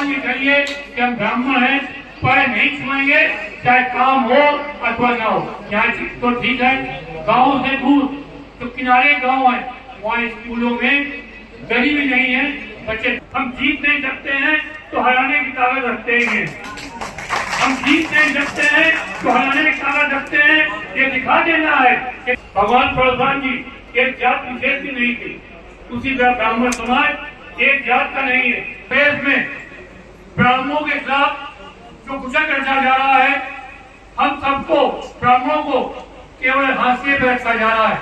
भगवान जी कहिए कि हम ब्राह्मण हैं, पैर नहीं छुएंगे, चाहे काम हो अथवा ना हो। यहाँ तो ठीक है, गाँव से दूर तो किनारे गाँव है, वहाँ स्कूलों में गरीबी नहीं है, बच्चे हम जीत नहीं सकते हैं तो हराने की ताकत रखते हैं, हम जीत नहीं सकते हैं तो हराने की ताकत रखते हैं। ये दिखा देना है कि भगवान परशुराम जी एक जात विशेष की नहीं थी, उसी तरह ब्राह्मण समाज एक जात का नहीं है। देश में ब्राह्मणों के खिलाफ जो कुचल रचा जा रहा है, हम सबको ब्राह्मणों को केवल हाशिए पे रखा जा रहा है।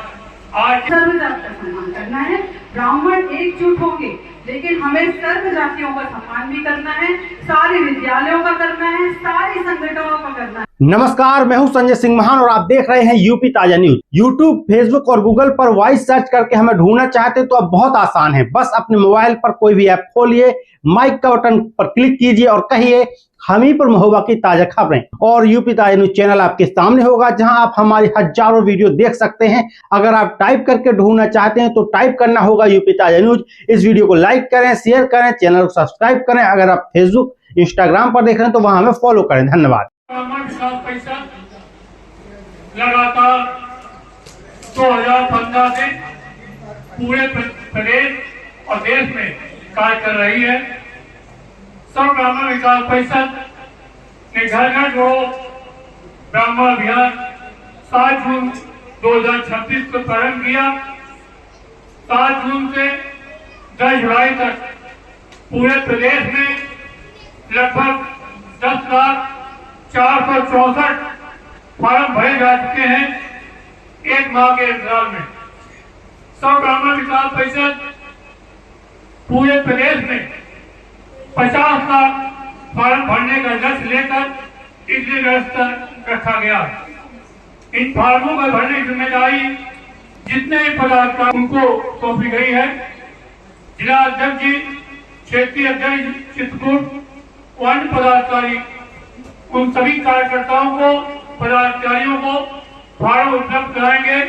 आज सर्व जात का सम्मान करना है, ब्राह्मण एकजुट होंगे, लेकिन हमें सर्व जातियों का सम्मान भी करना है, सारे विद्यालयों का करना है, सारे संगठनों का करना है। नमस्कार, मैं हूं संजय सिंह महान और आप देख रहे हैं यूपी ताजा न्यूज। यूट्यूब, फेसबुक और गूगल पर वॉइस सर्च करके हमें ढूंढना चाहते हैं तो अब बहुत आसान है। बस अपने मोबाइल पर कोई भी ऐप खोलिए, माइक का बटन पर क्लिक कीजिए और कहिए हमी पर महोबा की ताजा खबरें, और यूपी ताजा न्यूज चैनल आपके सामने होगा, जहां आप हमारी हजारों वीडियो देख सकते हैं। अगर आप टाइप करके ढूंढना चाहते हैं तो टाइप करना होगा यूपी ताजा न्यूज। इस वीडियो को लाइक करें, शेयर करें, चैनल को सब्सक्राइब करें। अगर आप फेसबुक, इंस्टाग्राम पर देख रहे हैं तो वहां हमें फॉलो करें। धन्यवाद। पैसा लगातार 2015 से पूरे प्रदेश और देश में कार्य कर रही है। सब ब्राह्मण विकास परिषद ने घर घर जोड़ो ब्राह्मण अभियान 7 जून 2026 को प्रारंभ किया। 7 जून से 10 जुलाई तक पूरे प्रदेश में लगभग 10,464 फॉर्म भरे जा चुके हैं एक माह के अंतराल में। सब ब्राह्मण विकास परिषद पूरे प्रदेश में 50 लाख फॉर्म भरने का लक्ष्य लेकर इसलिए व्यवस्था रखा गया है। इन फॉर्मों को भरने की जिम्मेदारी जितने भी पदाधिकारी उनको सौंपी गई है। जिला अध्यक्ष जी, क्षेत्रीय अध्यक्ष चित्रकूट, अन्य पदाधिकारी, उन सभी कार्यकर्ताओं को, पदाधिकारियों को फॉर्म उपलब्ध कराएंगे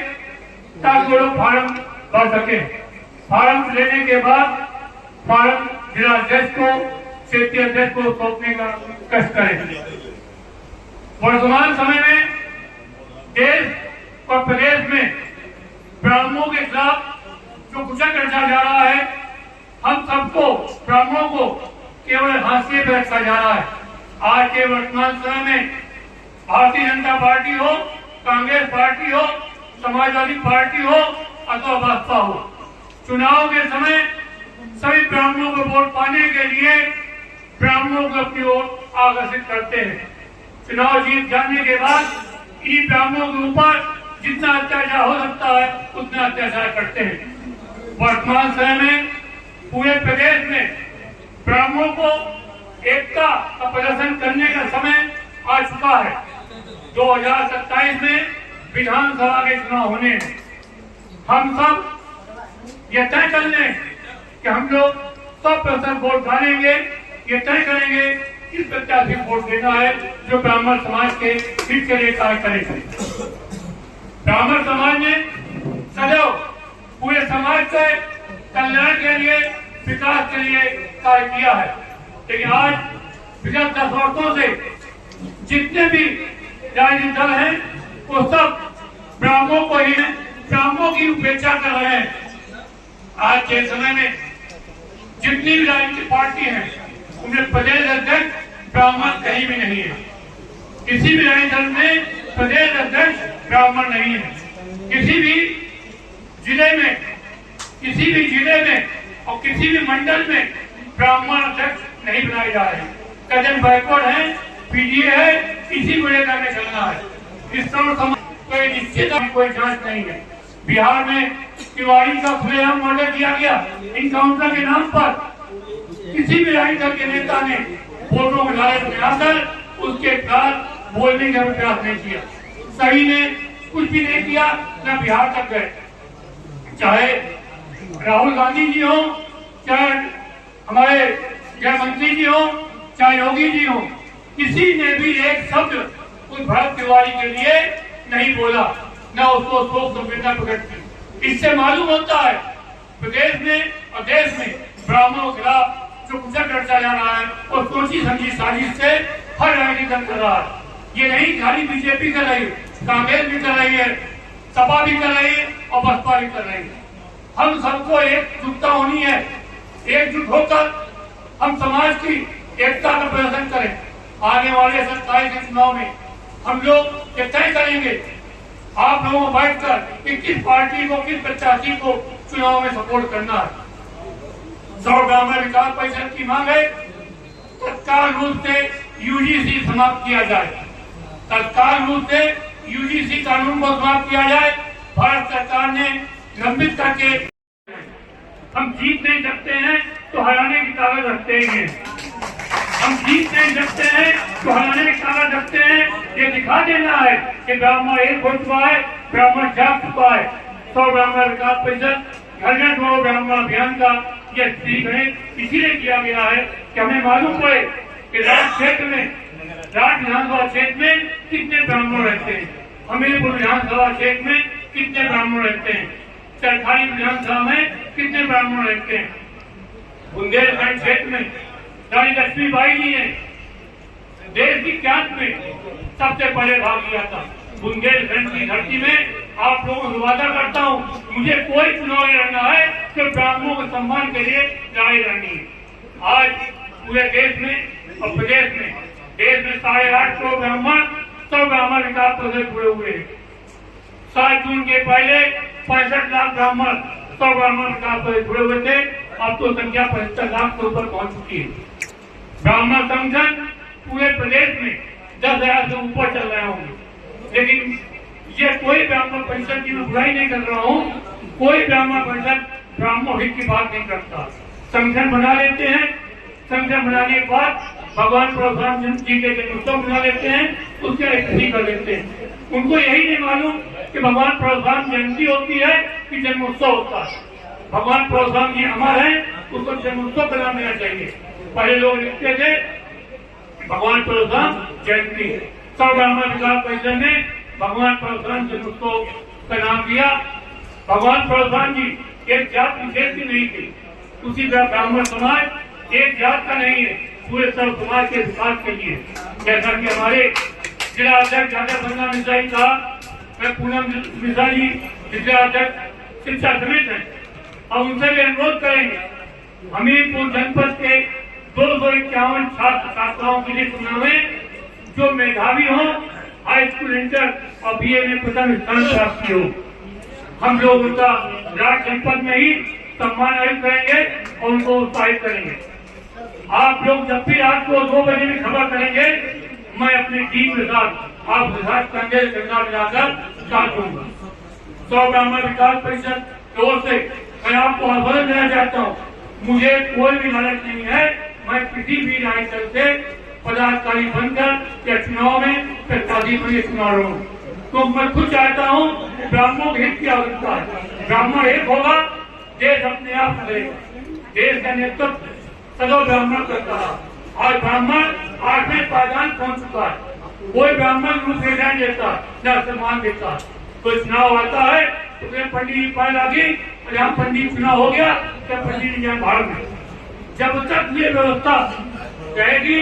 ताकि वो लोग फॉर्म भर सके। फॉर्म लेने के बाद फॉर्म जिला अध्यक्ष को, क्षेत्रीय अध्यक्ष को सौंपने का कष्ट करें। वर्तमान समय में देश और प्रदेश में ब्राह्मणों के खिलाफ जो कुचल रचा जा रहा है, हम सबको ब्राह्मणों को केवल हाशिए पर रखा जा रहा है। आज के वर्तमान समय में भारतीय जनता पार्टी हो, कांग्रेस पार्टी हो, समाजवादी पार्टी हो अथवा भाजपा हो, चुनाव के समय सभी ब्राह्मणों को वोट पाने के लिए ब्राह्मणों को अपनी ओर आकर्षित करते हैं। चुनाव जीत जाने के बाद इन ब्राह्मणों के ऊपर जितना अत्याचार हो सकता है उतना अत्याचार करते हैं। वर्तमान समय में पूरे प्रदेश में ब्राह्मणों को एकता का प्रदर्शन करने का समय आ चुका है। 2027 में विधानसभा के चुनाव होने हैं। हम सब ये तय कर लें कि हम लोग 100% वोट डालेंगे, ये तय करेंगे किस प्रत्याशी को वोट देना है जो ब्राह्मण समाज के हित के लिए कार्य करेगा। ब्राह्मण समाज ने सदैव पूरे समाज के कल्याण के लिए, विकास के लिए कार्य किया है, लेकिन आज विगत 10 वर्षों से जितने भी राजनीतिक दल हैं वो सब ब्राह्मणों को ही, ब्राह्मणों की उपेक्षा कर रहे हैं। आज के समय में जितनी भी राजनीतिक पार्टी है उनमें प्रदेश अध्यक्ष ब्राह्मण कहीं भी नहीं है। किसी भी राजनीतिक दल में प्रदेश अध्यक्ष ब्राह्मण नहीं है। किसी भी जिले में और किसी भी मंडल में ब्राह्मण अध्यक्ष नहीं बनाए जा रहे। कदम बैकवर्ड है, पीडीए है, इसी को लेकर के चलना है। इस तरह कोई निश्चित कोई जांच नहीं है। बिहार में तिवारी का खुलेआम मर्डर किया गया इनकाउंटर के नाम पर। किसी भी राजनीति दल के नेता ने वोटों के लालच में आकर उसके खिलाफ बोलने का प्रयास नहीं किया। सही ने कुछ भी नहीं किया, न बिहार तक गए। चाहे राहुल गांधी जी हो, चाहे हमारे गृह मंत्री जी हो, चाहे योगी जी हो, किसी ने भी एक शब्द उस भरत तिवारी के लिए नहीं बोला, न उसको शोक संवेदना प्रकट की। इससे मालूम होता है प्रदेश में और देश में ब्राह्मणों के खिलाफ जो कुचल करता जा रहा है और सोची समझी साजिश से हर राजनीतिक दल कर रहा है। ये नहीं खाली बीजेपी कर रही है, कांग्रेस भी कर रही है, सपा भी कर रही है और बसपा भी कर रही है। हम सबको एकजुटता होनी है, एकजुट होकर हम समाज की एकता का प्रदर्शन करें। आने वाले 27 के चुनाव में हम लोग ये तय करेंगे आप लोगों को बैठकर कि किस पार्टी को, किस प्रत्याशी को चुनाव में सपोर्ट करना है। 100 ग्रामीण विकास परिषद की मांग है तत्काल रूप से यूजीसी समाप्त किया जाए, तत्काल रूप से यूजीसी कानून को समाप्त किया जाए। भारत सरकार ने लंबित करके हम जीत नहीं सकते हैं तो हराने की ताकत रखते हैं, हम जीत नहीं सकते हैं तो हराने की ताकत रखते हैं। ये दिखा देना है कि ब्राह्मण एक हो चुका है, ब्राह्मण जाग चुका है। 100 ब्राह्मण विकास परिषद घर घर जोड़ो ब्राह्मण अभियान का यह इसीलिए किया गया है कि हमें मालूम पड़े कि राज्य क्षेत्र में, राज्य विधानसभा क्षेत्र में कितने ब्राह्मण रहते हैं, हमीरपुर विधानसभा क्षेत्र में कितने ब्राह्मण रहते हैं, सरकारी विधानसभा में कितने ब्राह्मण रहते हैं। बुंदेलखंड क्षेत्र में रानी लक्ष्मीबाई जी ने देश की इतिहास में सबसे पहले भाग लिया था। बुंदेलखंड की धरती में आप लोगों से वादा करता हूँ, मुझे कोई चुनाव लड़ना है तो ब्राह्मणों के सम्मान के लिए लड़ाई लड़नी है। आज पूरे देश में और प्रदेश में, देश में 8.5 करोड़ ब्राह्मण 100 ब्राह्मण विकास परिषद जुड़े हुए हैं। 7 जून के पहले 65 लाख ब्राह्मण 100 ब्राह्मण विकास परिषद जुड़े हुए थे, अब तो संख्या 75 लाख के ऊपर पहुंच चुकी है। ब्राह्मण संगठन पूरे प्रदेश में 10,000 से ऊपर चल रहे होंगे, लेकिन ये कोई ब्राह्मण परिषद की मैं बुराई नहीं कर रहा हूँ, कोई ब्राह्मण परिषद ब्राह्मण हित की बात नहीं करता। संगठन बना लेते हैं, संगठन बनाने के बाद भगवान परशुराम जी के जन्मोत्सव बना लेते हैं, उसके रजिस्ट्री कर लेते हैं। उनको यही नहीं मालूम कि भगवान परशुराम जयंती होती है कि जन्मोत्सव होता है। भगवान परशुराम जी अमर है, उसको जन्मोत्सव का नाम देना चाहिए। पहले लोग लिखते थे भगवान परशुराम जयंती। 100 ब्राह्मण विकास परिषद ने भगवान परशुराम जन्मोत्सव का नाम दिया। भगवान परशुराम जी एक जात विशेष की नहीं थी, उसी ब्राह्मण समाज एक जात का नहीं है, पूरे सर्व समाज के विकास के लिए। जैसा कि हमारे जिला अध्यक्ष डॉक्टर संगा मिश्रा जी कहा, मैं पूनम मिश्रा जी जिला अध्यक्ष शिक्षा समिति है, और उनसे भी अनुरोध करेंगे हमीरपुर जनपद के 251 छात्र छात्राओं के लिए चुनाव में जो मेधावी हो, हाई स्कूल इंटर और बीए में प्रथम स्थान प्राप्त हो, हम लोग उनका राज्य जनपद में ही सम्मान आयोजित करेंगे और उनको उत्साहित करेंगे। आप लोग जब भी रात को 2 बजे में खबर करेंगे, मैं अपनी टीम के साथ आपके साथ कंधे से कंधा मिलाकर साथ दूंगा। 100 ब्राह्मण विकास परिषद की ओर से मैं आपको आह्वान देना चाहता हूँ, मुझे कोई भी लालच नहीं है, मैं किसी भी राजनीति से पदाधिकारी बनकर या चुनाव में प्रत्याशी बन चुनाव लड़ूं, तो मैं खुद चाहता हूँ ब्राह्मणों के हित की आवश्यकता है। ब्राह्मण एक होगा, देश अपने आप सुधरेगा। देश का नेतृत्व सदैव ब्राह्मण करता है। आज ब्राह्मण 8वें पायदान पहुंच चुका है, कोई ब्राह्मण रूप नहीं देता, न सम्मान देता। कोई चुनाव आता है तो पंडित जी पाए लगी, और यहाँ पंडित चुनाव हो गया तो पंडित जी भाड़ में। जब तक ये व्यवस्था रहेगी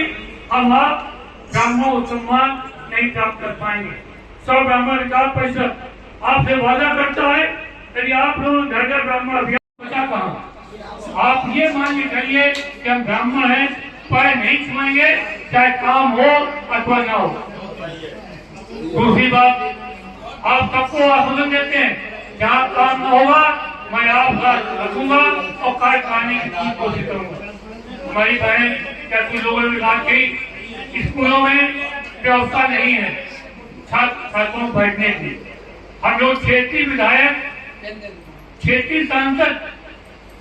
हम आप ब्राह्मणों को सम्मान नहीं प्राप्त कर पाएंगे। 100 ब्राह्मण विकास परिषद आपसे वादा करता है, यदि आप लोग घर घर ब्राह्मण अभियान बचा कहा, आप ये मान के चलिए कि हम ब्राह्मण हैं, पैर नहीं छुएंगे, चाहे काम हो अथवा न हो। दूसरी बात, आप सबको आश्वासन देते हैं जहाँ काम न होगा मैं आपका रखूंगा और कार्य कराने की कोशिश करूंगा। हमारी बहन क्या कुछ लोगों ने बात की, स्कूलों में व्यवस्था नहीं है छात्र छात्रों को बैठने की। हम लोग क्षेत्रीय विधायक, क्षेत्रीय सांसद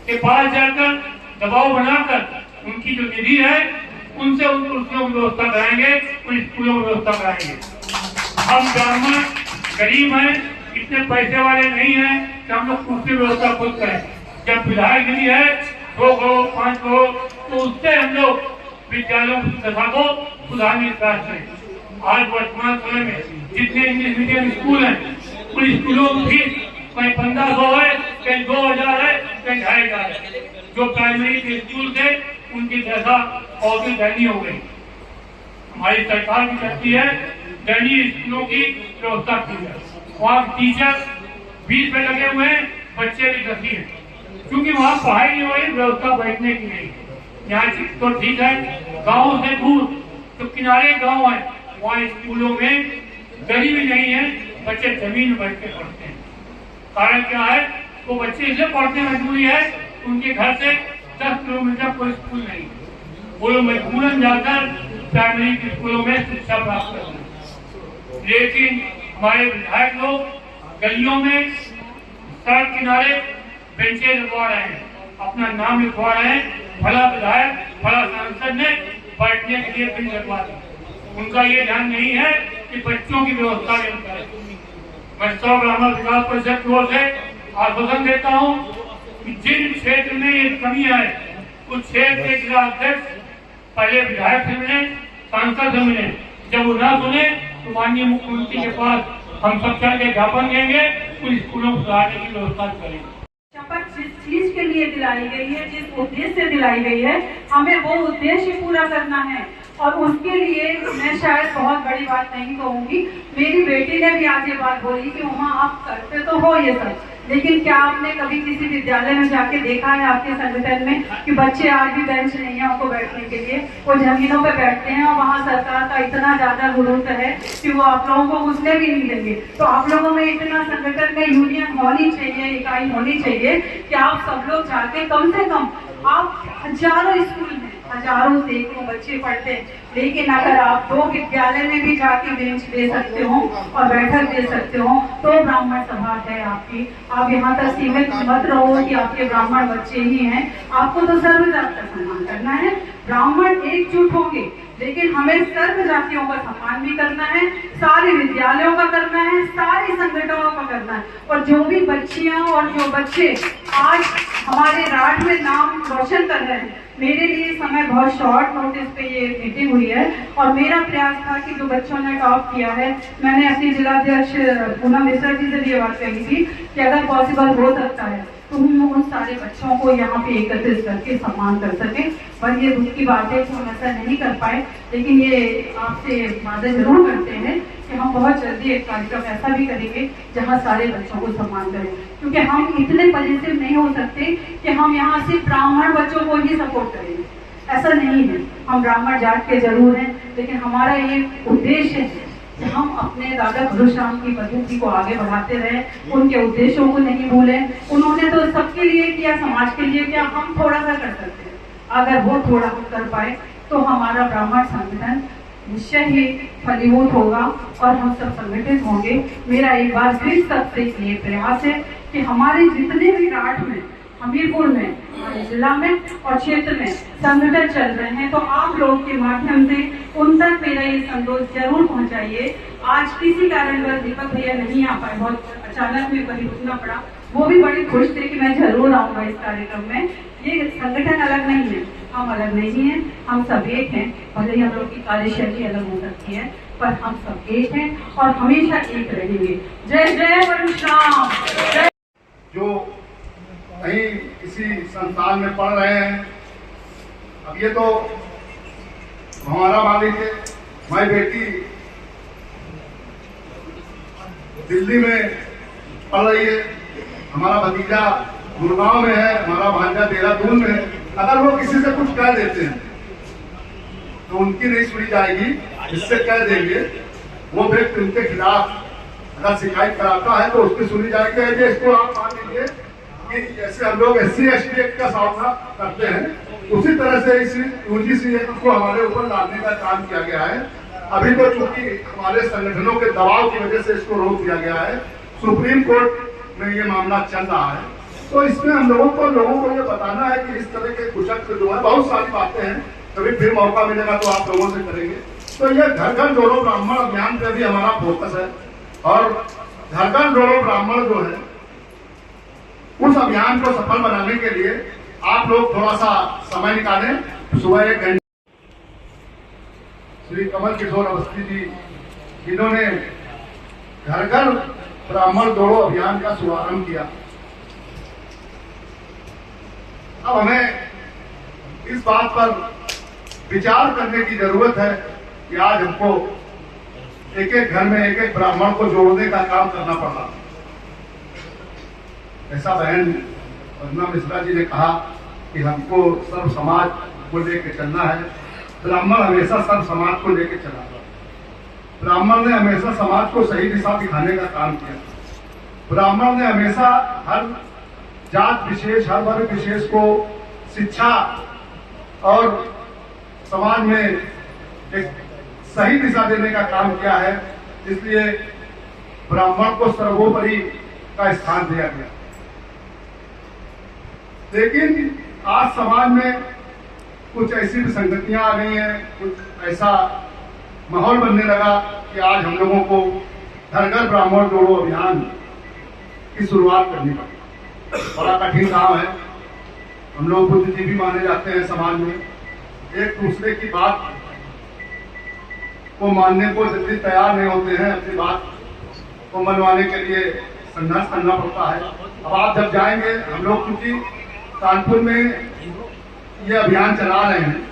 के पास जाकर दबाव बनाकर उनकी जो निधि है उनसे उन कुर्सियों की व्यवस्था कराएंगे, उन स्कूलों की व्यवस्था कराएंगे। हम ब्राह्मण गरीब हैं, इतने पैसे वाले नहीं हैं कि हम लोग कुर्सी व्यवस्था खुद करें। जब विधायक निधि है 2 करोड़ 5 करोड़, तो उससे हम लोग विद्यालयों की दशा को सुधारने का प्रयास करें। आज वर्तमान समय में जितने इंग्लिश मीडियम स्कूल हैं, उन स्कूलों की फीस कहीं 1500 है, कहीं 2000 है, कहीं 2500 है। जो प्राइमरी के स्कूल थे उनकी दशा बहुत ही दयनीय हो गई। हमारी सरकार भी कहती है दयनीय स्कूलों की व्यवस्था की जाए। वहाँ टीचर 20 पे लगे हुए हैं, बच्चे भी 10 हैं, क्योंकि वहाँ पढ़ाई नहीं हो रही, व्यवस्था बैठने की नहीं। यहाँ तो ठीक है, गाँव से दूर तो किनारे गाँव है, वहाँ स्कूलों में गरीबी नहीं है, बच्चे जमीन में बैठ के पढ़ते हैं। कारण क्या है, वो बच्चे इसलिए पढ़ते मजबूरी है, उनके घर से 10 किलोमीटर कोई स्कूल नहीं, वो लोग मजबूरन जाकर प्राइमरी स्कूलों में शिक्षा प्राप्त करते हैं। लेकिन हमारे विधायक लोग गलियों में, सड़क किनारे बेंचे लगवा रहे हैं, अपना नाम लिखवा रहे हैं, भला विधायक भला सांसद ने बैठने के लिए बेंच लगवा दी। उनका ये ध्यान नहीं है कि बच्चों की व्यवस्था करें। मैं सौ ब्राह्मण विकास परिषद की ओर से आश्वासन देता हूँ कि जिन क्षेत्र में ये कमी है, उस क्षेत्र के जिला अध्यक्ष पहले विधायक से मिले, सांसद से मिले। जब वो न सुने तो माननीय मुख्यमंत्री के पास हम सब चल के ज्ञापन देंगे, उन स्कूलों को सुधारने की व्यवस्था करेंगे। शपथ जिस चीज के लिए दिलाई गई है, जिस उद्देश्य से दिलाई गई है, हमें वो उद्देश्य पूरा करना है। और उसके लिए मैं शायद बहुत बड़ी बात नहीं कहूंगी, मेरी बेटी ने भी आज ये बात बोली कि वहाँ आप करते तो हो ये सब, लेकिन क्या आपने कभी किसी विद्यालय में जाके देखा है आपके संगठन में कि बच्चे आज भी बेंच नहीं है उनको बैठने के लिए, वो जमीनों पे बैठते हैं और वहाँ सरकार का इतना ज्यादा गुरूर है कि वो आप लोगों को घुसने भी नहीं देंगे। तो आप लोगों में इतना संगठन में यूनियन होनी चाहिए, इकाई होनी चाहिए कि आप सब लोग जाके कम से कम, आप हजारों स्कूल में हजारों सैकड़ों बच्चे पढ़ते हैं, लेकिन अगर आप 2 विद्यालय में भी जाके बेंच दे सकते हो और बैठक दे सकते हो तो ब्राह्मण सभा है आपकी। आप यहाँ तक सीमित मत रहो कि आपके ब्राह्मण बच्चे ही हैं, आपको तो सर्व जात का सम्मान करना है। ब्राह्मण एकजुट होंगे, लेकिन हमें सर्व जातियों का सम्मान भी करना है, सारे विद्यालयों का करना है, सारे संगठनों का करना है। और जो भी बच्चियां और जो बच्चे आज हमारे राठ में नाम रोशन कर रहे हैं, मेरे लिए समय बहुत शॉर्ट नोटिस पे ये मीटिंग हुई है और मेरा प्रयास था कि जो बच्चों ने टॉप किया है, मैंने अपनी जिलाध्यक्ष पूनम मिश्रा जी से भी ये बात कही थी कि अगर पॉसिबल हो सकता है तो हम उन सारे बच्चों को यहाँ पे एकत्रित करके सम्मान कर सके। पर ये दुख की बात है कि हम ऐसा नहीं कर पाए, लेकिन ये आपसे वादा जरूर करते हैं कि हम बहुत जल्दी एक कार्यक्रम ऐसा भी करेंगे जहाँ सारे बच्चों को सम्मान करें, क्योंकि हम इतने पॉजिटिव नहीं हो सकते कि हम यहाँ सिर्फ ब्राह्मण बच्चों को ही सपोर्ट करेंगे, ऐसा नहीं है। हम ब्राह्मण जात के जरूर हैं, लेकिन हमारा ये उद्देश्य है कि हम अपने दादा परशुराम की पद्धति को आगे बढ़ाते रहे, उनके उद्देश्यों को नहीं भूलें। उन्होंने तो सबके लिए किया, समाज के लिए किया, हम थोड़ा सा कर सकते हैं। अगर वो थोड़ा हम कर पाए तो हमारा ब्राह्मण संगठन निश्चय ही फलीभूत होगा और हम सब संगठित होंगे। मेरा एक बार फिर सबसे ये प्रयास है कि हमारे जितने भी राठ में, हमीरपुर में, हमारे जिला में और क्षेत्र में संगठन चल रहे हैं, तो आप लोग के माध्यम से उन तक मेरा ये संदेश जरूर पहुंचाइए। आज किसी कारणवश दीपक भैया नहीं आ पाए, बहुत अचानक में कहीं रुकना पड़ा, वो भी बड़ी खुश थे कि मैं जरूर आऊंगा इस कार्यक्रम में। ये संगठन अलग नहीं है, हम अलग नहीं हैं, हम सब एक हैं। भले ही हम लोग की कार्यशैली अलग हो सकती है, पर हम सब एक हैं और हमेशा एक रहेंगे। जय जय परशुराम। जो कहीं किसी संस्थान में पढ़ रहे हैं, अब ये तो हमारा मालिक है। हमारी बेटी दिल्ली में पढ़ रही है, हमारा भतीजा गुड़गांव में है, हमारा भांजा देहरादून में है। अगर वो किसी से कुछ कह देते हैं तो उनकी नहीं सुनी जाएगी, जिससे कह देंगे वो व्यक्ति उनके खिलाफ अगर शिकायत कराता है तो उसकी सुनी जाएगी। इसको आप मान लीजिए कि जैसे हम लोग SC/ST एक्ट का सामना करते हैं, उसी तरह से इस UGC एक्ट को हमारे ऊपर लादने का काम किया गया है। अभी तो चूंकि हमारे संगठनों के दबाव की वजह से इसको रोक दिया गया है, सुप्रीम कोर्ट में ये मामला चल रहा है। तो इसमें हम लोगों को ये बताना है कि इस तरह के कुचक्र जो है, बहुत सारी बातें हैं, कभी फिर मौका मिलेगा तो आप लोगों से करेंगे। तो ये घर घर जोड़ो ब्राह्मण अभियान पे भी हमारा फोकस है और घर घर जोड़ो ब्राह्मण जो है, उस अभियान को सफल बनाने के लिए आप लोग थोड़ा सा समय निकालें। सुबह 1 घंटे श्री कमल किशोर अवस्थी जी, जिन्होंने घर घर ब्राह्मण जोड़ो अभियान का शुभारंभ किया। अब हमें इस बात पर विचार करने की जरूरत है कि आज हमको एक एक घर में एक एक ब्राह्मण को जोड़ने का काम करना पड़ रहा। ऐसा बहन वंदना मिश्रा जी ने कहा कि हमको सर्व समाज को लेकर चलना है। ब्राह्मण हमेशा सर्व समाज को लेकर चला। ब्राह्मण ने हमेशा समाज को सही दिशा दिखाने का काम किया। ब्राह्मण ने हमेशा हर जात विशेष, हर वर्ग विशेष को शिक्षा और समाज में एक सही दिशा देने का काम किया है। इसलिए ब्राह्मण को सर्वोपरि का स्थान दिया गया। लेकिन आज समाज में कुछ ऐसी विसंगतियां आ गई हैं, कुछ ऐसा माहौल बनने लगा कि आज हम लोगों को घर घर ब्राह्मण जोड़ो अभियान की शुरुआत करनी पड़ी। बड़ा कठिन काम है। हम लोग बुद्धिजीवी माने जाते हैं समाज में। एक दूसरे की बात को मानने को जल्दी तैयार नहीं होते हैं। अपनी बात को मनवाने के लिए संघर्ष करना पड़ता है। अब आप जब जाएंगे, हम लोग क्योंकि कानपुर में ये अभियान चला रहे हैं,